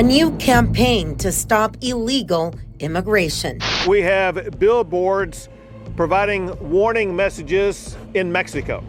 A new campaign to stop illegal immigration. We have billboards providing warning messages in Mexico.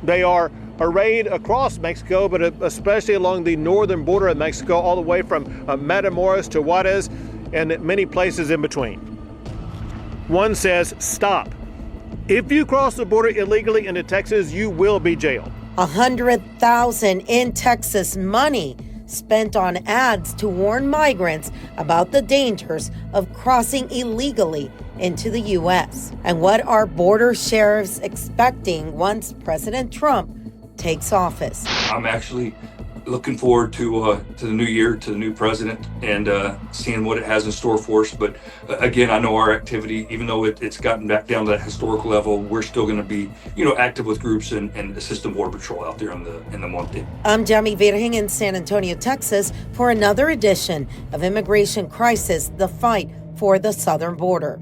They are arrayed across Mexico, but especially along the northern border of Mexico, all the way from Matamoros to Juarez and many places in between. One says, stop. If you cross the border illegally into Texas, you will be jailed. 100,000 in Texas money spent on ads to warn migrants about the dangers of crossing illegally into the U.S. And what are border sheriffs expecting once President Trump takes office? I'm actually looking forward to the new year, to the new president, and seeing what it has in store for us. But again, I know our activity, even though it's gotten back down to that historical level, we're still going to be, active with groups and assistant border patrol out there in the monte. I'm Yami Virgin in San Antonio, Texas, for another edition of Immigration Crisis: The Fight for the Southern Border.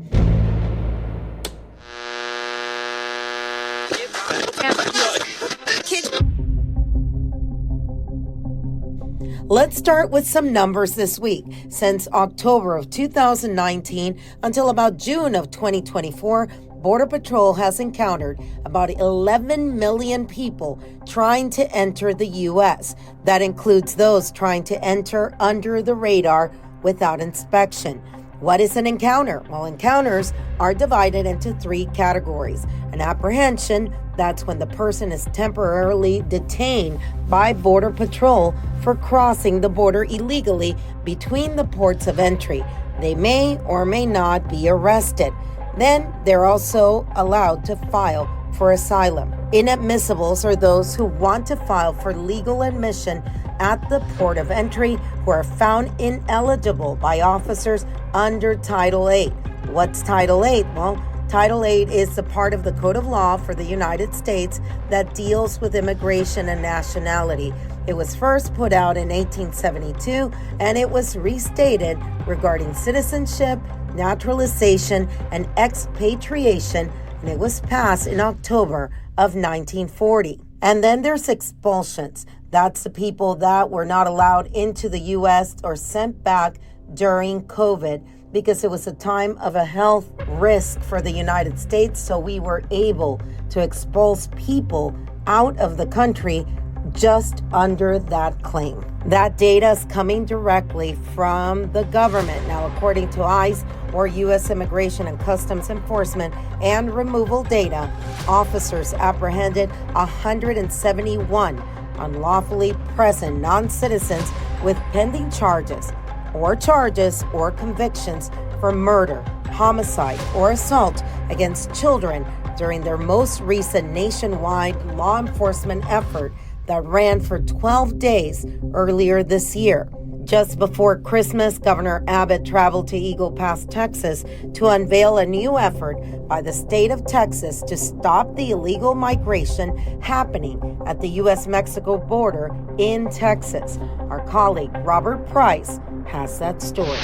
Let's start with some numbers this week. Since October of 2019 until about June of 2024, Border Patrol has encountered about 11 million people trying to enter the U.S. That includes those trying to enter under the radar without inspection. What is an encounter? Well, encounters are divided into three categories. An apprehension, that's when the person is temporarily detained by Border Patrol for crossing the border illegally between the ports of entry. They may or may not be arrested. Then they're also allowed to file for asylum. Inadmissibles are those who want to file for legal admission at the port of entry who are found ineligible by officers under Title 8. What's Title 8? Well, Title 8 is the part of the Code of Law for the United States that deals with immigration and nationality. It was first put out in 1872, and it was restated regarding citizenship, naturalization, and expatriation, and it was passed in October of 1940. And then there's expulsions. That's the people that were not allowed into the U.S. or sent back during COVID because it was a time of a health risk for the United States, so we were able to expulse people out of the country just under that claim. That data is coming directly from the government. Now, according to ICE, or U.S. Immigration and Customs Enforcement and Removal Data, officers apprehended 171 unlawfully present non-citizens with pending charges or convictions for murder, homicide, or assault against children during their most recent nationwide law enforcement effort that ran for 12 days earlier this year. Just before Christmas, Governor Abbott traveled to Eagle Pass, Texas, to unveil a new effort by the state of Texas to stop the illegal migration happening at the U.S.-Mexico border in Texas. Our colleague, Robert Price, has that story.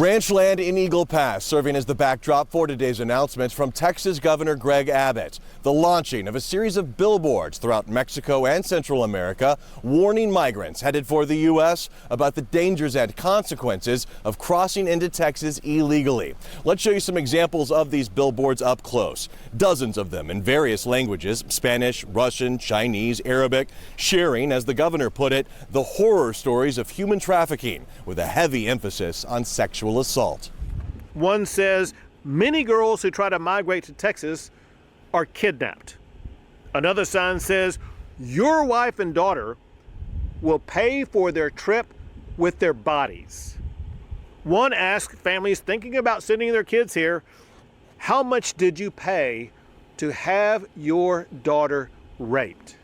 Ranch land in Eagle Pass serving as the backdrop for today's announcements from Texas Governor Greg Abbott. The launching of a series of billboards throughout Mexico and Central America warning migrants headed for the U.S. about the dangers and consequences of crossing into Texas illegally. Let's show you some examples of these billboards up close. Dozens of them in various languages, Spanish, Russian, Chinese, Arabic, sharing, as the governor put it, the horror stories of human trafficking with a heavy emphasis on sexual assault. One says, many girls who try to migrate to Texas are kidnapped. Another sign says, your wife and daughter will pay for their trip with their bodies. One asks families thinking about sending their kids here, how much did you pay to have your daughter raped?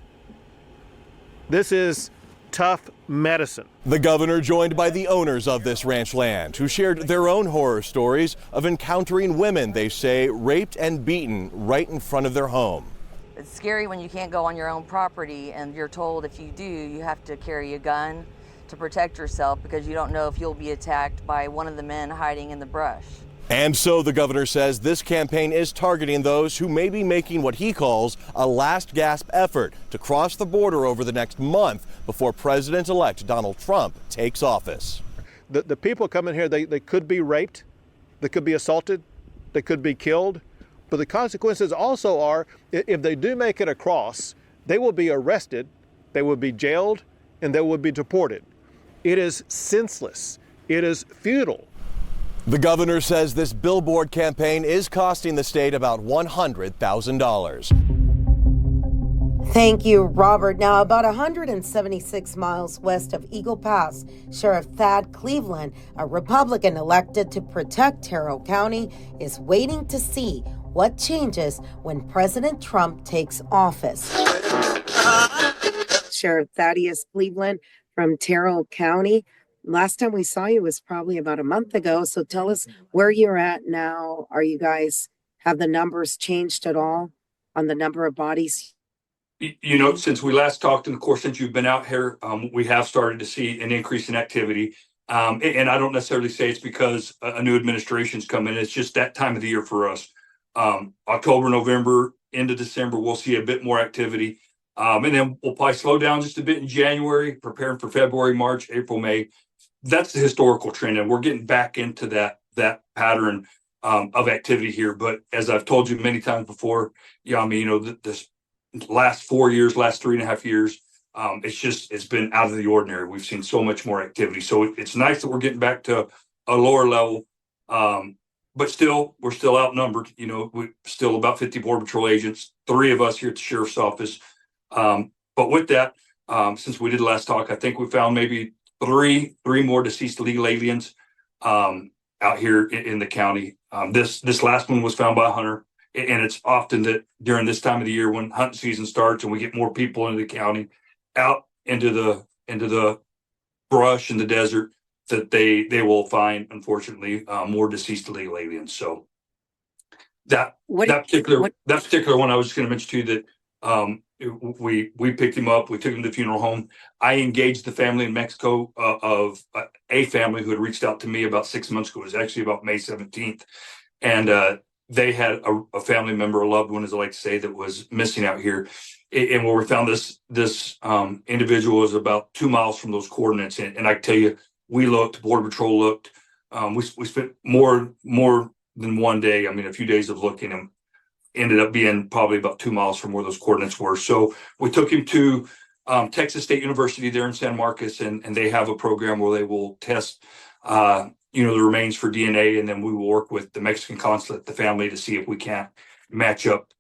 This is tough medicine. The governor joined by the owners of this ranch land who shared their own horror stories of encountering women they say raped and beaten right in front of their home. It's scary when you can't go on your own property and you're told if you do, you have to carry a gun to protect yourself because you don't know if you'll be attacked by one of the men hiding in the brush. And so the governor says this campaign is targeting those who may be making what he calls a last gasp effort to cross the border over the next month before President-elect Donald Trump takes office. The people coming here, they could be raped, they could be assaulted, they could be killed. But the consequences also are, if they do make it across, they will be arrested, they will be jailed, and they will be deported. It is senseless. It is futile. The governor says this billboard campaign is costing the state about $100,000. Thank you, Robert. Now, about 176 miles west of Eagle Pass, Sheriff Thad Cleveland, a Republican elected to protect Terrell County, is waiting to see what changes when President Trump takes office. Sheriff Thaddeus Cleveland from Terrell County. Last time we saw you was probably about a month ago. So tell us where you're at now. Are you guys, have the numbers changed at all on the number of bodies? You know, since we last talked, and of course, since you've been out here, we have started to see an increase in activity. And I don't necessarily say it's because a new administration's come in. It's just that time of the year for us. October, November, into December, we'll see a bit more activity. And then we'll probably slow down just a bit in January, preparing for February, March, April, May. That's the historical trend, and we're getting back into that pattern of activity here. But as I've told you many times before, Yami, you know, this last 4 years, last 3.5 years, it's been out of the ordinary. We've seen so much more activity. So it's nice that we're getting back to a lower level, but still, we're still outnumbered. You know, we still about 50 Border Patrol agents, 3 of us here at the Sheriff's Office. But with that, since we did last talk, I think we found maybe three more deceased illegal aliens out here in the county. This last one was found by a hunter, and it's often that during this time of the year when hunting season starts and we get more people into the county, out into the brush and the desert, that they will find, unfortunately, more deceased illegal aliens. So that particular one, I was just going to mention to you that we picked him up, we took him to the funeral home. I engaged the family in Mexico of a family who had reached out to me about 6 months ago. It was actually about May 17th. And they had a family member, a loved one, as I like to say, that was missing out here. And where we found this individual was about 2 miles from those coordinates. And I tell you, we looked, Border Patrol looked. We spent more than one day, I mean, a few days of looking, and ended up being probably about 2 miles from where those coordinates were. So we took him to Texas State University there in San Marcos, and they have a program where they will test the remains for DNA, and then we will work with the Mexican consulate, the family, to see if we can't match up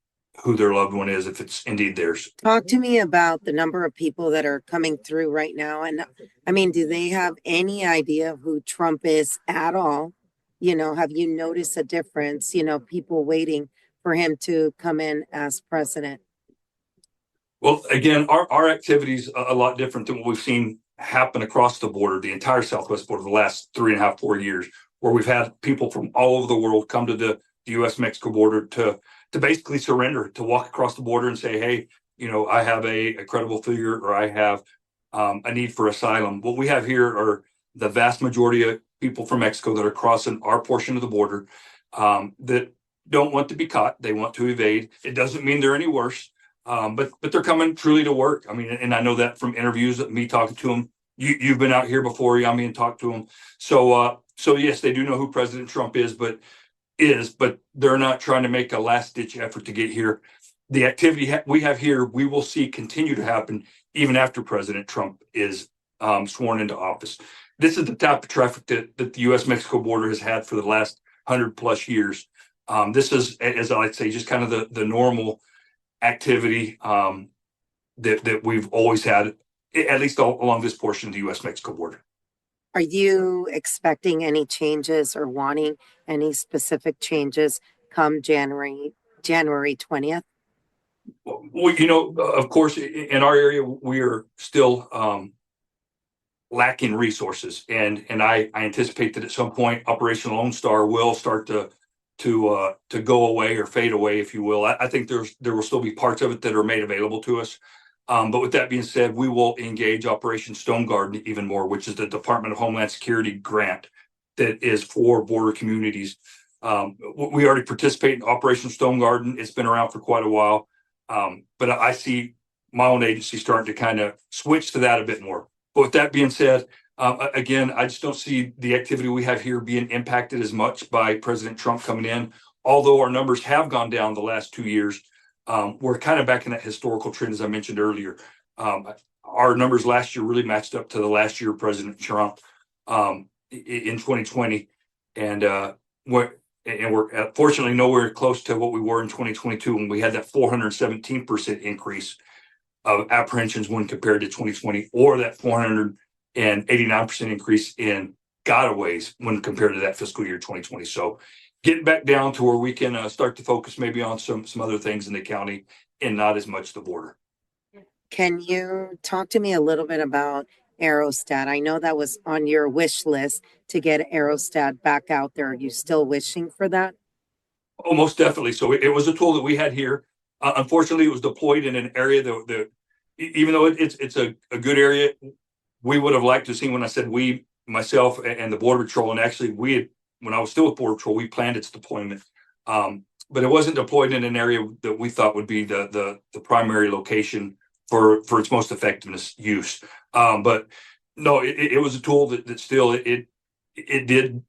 who their loved one is, if it's indeed theirs. Talk to me about the number of people that are coming through right now. And I mean, do they have any idea of who Trump is at all? You know, have you noticed a difference, people waiting for him to come in as president? Well, again, our activity's a lot different than what we've seen happen across the border, the entire Southwest border, the last 3.5, 4 years, where we've had people from all over the world come to the U.S.-Mexico border to basically surrender, to walk across the border and say, hey, I have a credible figure, or I have a need for asylum. What we have here are the vast majority of people from Mexico that are crossing our portion of the border that don't want to be caught. They want to evade. It doesn't mean they're any worse, but they're coming truly to work. I mean, and I know that from interviews, me talking to them. You've been out here before, Yami, and talked to them. So yes, they do know who President Trump is, but they're not trying to make a last-ditch effort to get here. The activity we have here, we will see continue to happen even after President Trump is sworn into office. This is the type of traffic that the U.S.-Mexico border has had for the last 100+ years. This is, as I like to say, just kind of the normal activity that we've always had, at least along this portion of the U.S.-Mexico border. Are you expecting any changes or wanting any specific changes come January 20th? Well, of course, in our area, we are still lacking resources, and I anticipate that at some point, Operation Lone Star will start to go away or fade away, if you will. I think there will still be parts of it that are made available to us. But with that being said, we will engage Operation Stone Garden even more, which is the Department of Homeland Security grant that is for border communities We already participate in Operation Stone Garden. It's been around for quite a while. But I see my own agency starting to kind of switch to that a bit more. But with that being said, again, I just don't see the activity we have here being impacted as much by President Trump coming in. Although our numbers have gone down the last 2 years, we're kind of back in that historical trend, as I mentioned earlier. Our numbers last year really matched up to the last year of President Trump in 2020. And we're fortunately nowhere close to what we were in 2022 when we had that 417% increase of apprehensions when compared to 2020, or that 489% increase in gotaways when compared to that fiscal year 2020. So getting back down to where we can start to focus maybe on some other things in the county and not as much the border. Can you talk to me a little bit about Aerostat? I know that was on your wish list to get Aerostat back out there. Are you still wishing for that? Oh, most definitely. So it was a tool that we had here. Unfortunately, it was deployed in an area that even though it's a good area, we would have liked to see, when I said we, myself and the Border Patrol, and actually when I was still with Border Patrol, we planned its deployment. But it wasn't deployed in an area that we thought would be the primary location for its most effectiveness use. But no, it was a tool that still it did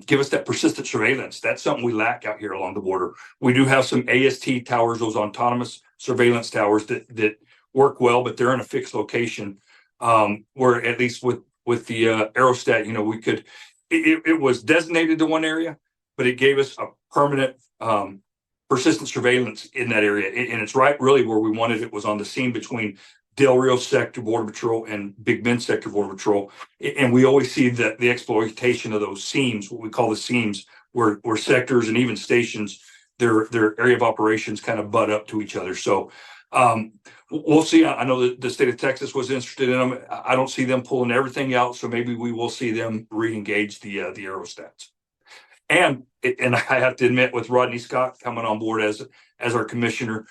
give us that persistent surveillance. That's something we lack out here along the border. We do have some AST towers, those autonomous surveillance towers that work well, but they're in a fixed location. Where at least with the Aerostat, we could, it was designated to one area, but it gave us a permanent persistent surveillance in that area. And it's right really where we wanted it, was on the seam between Del Rio Sector Border Patrol and Big Bend Sector Border Patrol. And we always see that the exploitation of those seams, what we call the seams, where sectors and even stations, their area of operations kind of butt up to each other. So we'll see. I know that the state of Texas was interested in them. I don't see them pulling everything out, so maybe we will see them re-engage the aerostats. And I have to admit, with Rodney Scott coming on board as our commissioner,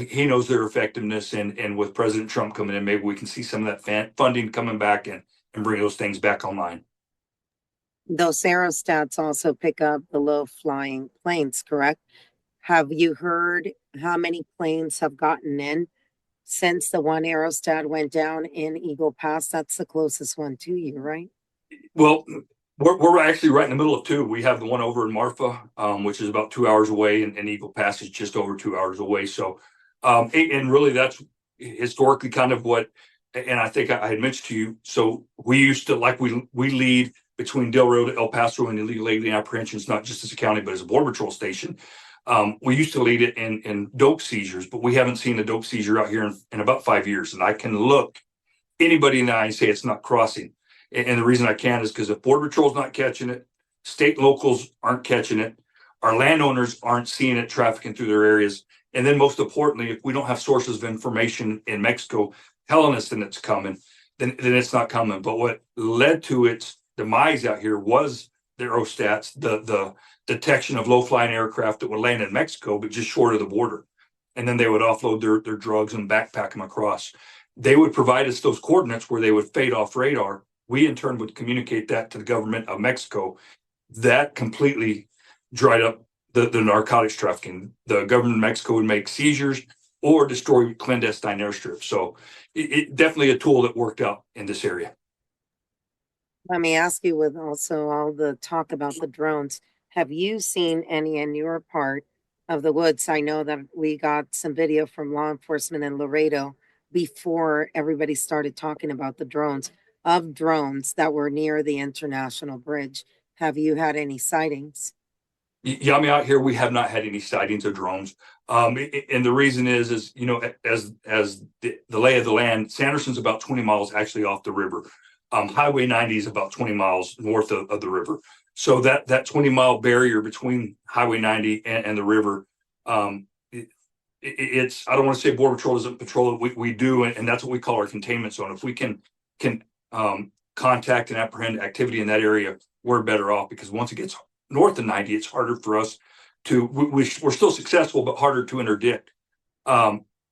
he knows their effectiveness, and with President Trump coming in, maybe we can see some of that funding coming back and bring those things back online. Those aerostats also pick up the low-flying planes, correct? Have you heard how many planes have gotten in since the one aerostat went down in Eagle Pass? That's the closest one to you, right? Well, we're actually right in the middle of two. We have the one over in Marfa, which is about 2 hours away, and Eagle Pass is just over 2 hours away. So, and really that's historically kind of what, and I think I had mentioned to you. So we used to, like, we lead between Del Rio to El Paso in illegal alien apprehensions, not just as a county, but as a Border Patrol station. We used to lead it in dope seizures, but we haven't seen a dope seizure out here in about 5 years. And I can look anybody in the eye and say it's not crossing. And the reason I can is because if Border Patrol's not catching it, state locals aren't catching it, our landowners aren't seeing it trafficking through their areas. And then most importantly, if we don't have sources of information in Mexico telling us that it's coming, then it's not coming. But what led to its demise out here was the aerostats, the detection of low-flying aircraft that would land in Mexico, but just short of the border. And then they would offload their drugs and backpack them across. They would provide us those coordinates where they would fade off radar. We, in turn, would communicate that to the government of Mexico. That completely dried up the narcotics trafficking. The government of Mexico would make seizures or destroy clandestine airstrips. So it definitely a tool that worked out in this area. Let me ask you, with also all the talk about the drones, have you seen any in your part of the woods? I know that we got some video from law enforcement in Laredo before everybody started talking about the drones, of drones that were near the International Bridge. Have you had any sightings? Yami, out here, we have not had any sightings of drones. And the reason is as the lay of the land, Sanderson's about 20 miles actually off the river. Highway 90 is about 20 miles north of the river. So that 20-mile barrier between Highway 90 and the river, it's, I don't want to say Border Patrol doesn't patrol it. We do, and that's what we call our containment zone. If we can contact and apprehend activity in that area, we're better off, because once it gets north of 90, it's harder for us to, we're still successful, but harder to interdict.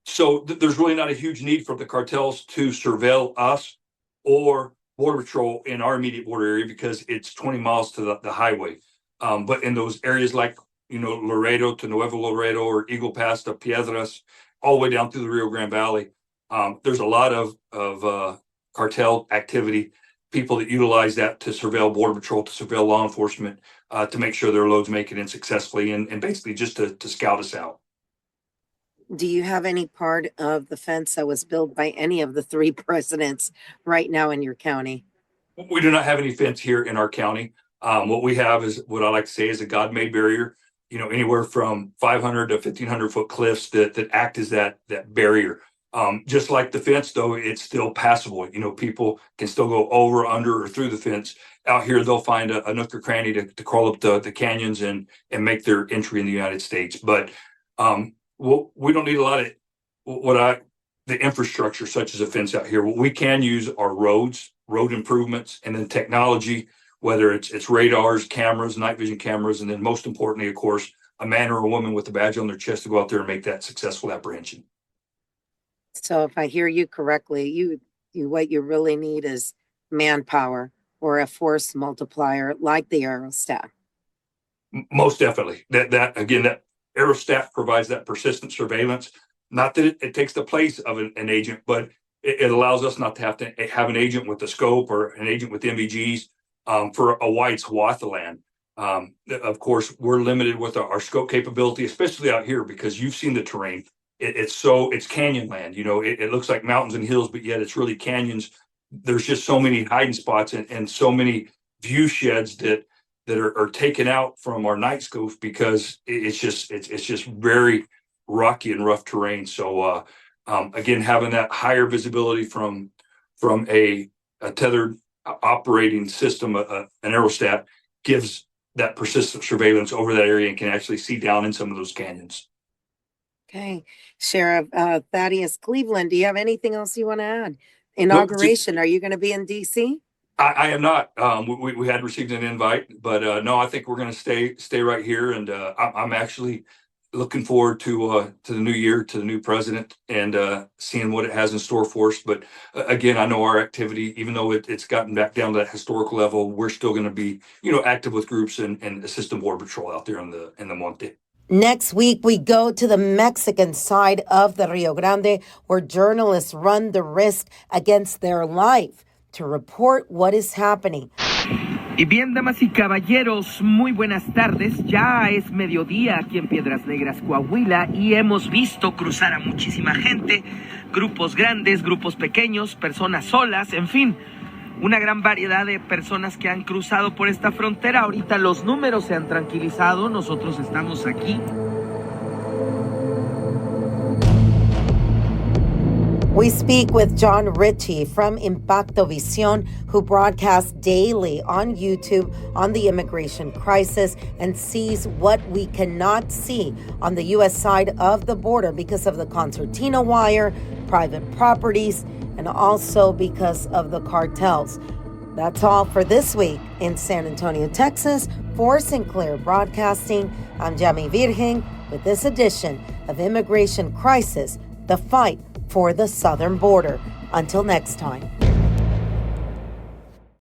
So there's really not a huge need for the cartels to surveil us or Border Patrol in our immediate border area, because it's 20 miles to the highway. But in those areas like, Laredo to Nuevo Laredo or Eagle Pass to Piedras, all the way down through the Rio Grande Valley, there's a lot of cartel activity, people that utilize that to surveil Border Patrol, to surveil law enforcement, to make sure their loads make it in successfully and basically just to scout us out. Do you have any part of the fence that was built by any of the three presidents right now in your county? We do not have any fence here in our county. What we have is what I like to say is a God-made barrier, anywhere from 500 to 1,500 foot cliffs that act as that barrier. Just like the fence, though, it's still passable. People can still go over, under, or through the fence. Out here, they'll find a nook or cranny to crawl up the canyons and make their entry in the United States. But we don't need a lot of the infrastructure such as a fence out here. What we can use are roads, road improvements, and then technology, whether it's radars, cameras, night vision cameras, and then most importantly, of course, a man or a woman with a badge on their chest to go out there and make that successful apprehension. So if I hear you correctly, you what you really need is manpower or a force multiplier like the aerostat. Most definitely. That again, that aerostat provides that persistent surveillance. Not that it takes the place of an agent, but it allows us not to have an agent with a scope or an agent with MVGs for a wide swath of land. Of course, we're limited with our scope capability, especially out here, because you've seen the terrain. It's canyon land. It looks like mountains and hills, but yet it's really canyons. There's just so many hiding spots and so many view sheds that are taken out from our night scopes because it's just very rocky and rough terrain. So again, having that higher visibility from a tethered operating system, an aerostat, gives that persistent surveillance over that area and can actually see down in some of those canyons. Okay. Sheriff Thaddeus Cleveland, do you have anything else you want to add? Inauguration, are you going to be in D.C.? I am not. We had received an invite, but no, I think we're going to stay right here. And I'm actually looking forward to the new year, to the new president, and seeing what it has in store for us. But again, I know our activity, even though it's gotten back down to that historical level, we're still going to be, active with groups and assisting Border Patrol out there in the Monte. Next week, we go to the Mexican side of the Rio Grande, where journalists run the risk against their life to report what is happening. Y bien, damas y caballeros, muy buenas tardes. Ya es mediodía aquí en Piedras Negras, Coahuila, y hemos visto cruzar a muchísima gente, grupos grandes, grupos pequeños, personas solas, en fin, una gran variedad de personas que han cruzado por esta frontera. Ahorita los números se han tranquilizado, nosotros estamos aquí. We speak with John Ritchie from Impacto Visión, who broadcasts daily on YouTube on the immigration crisis and sees what we cannot see on the U.S. side of the border because of the concertina wire, private properties, and also because of the cartels. That's all for this week in San Antonio, Texas. For Sinclair Broadcasting, I'm Yami Virgin with this edition of Immigration Crisis, the Fight for the Southern Border. Until next time.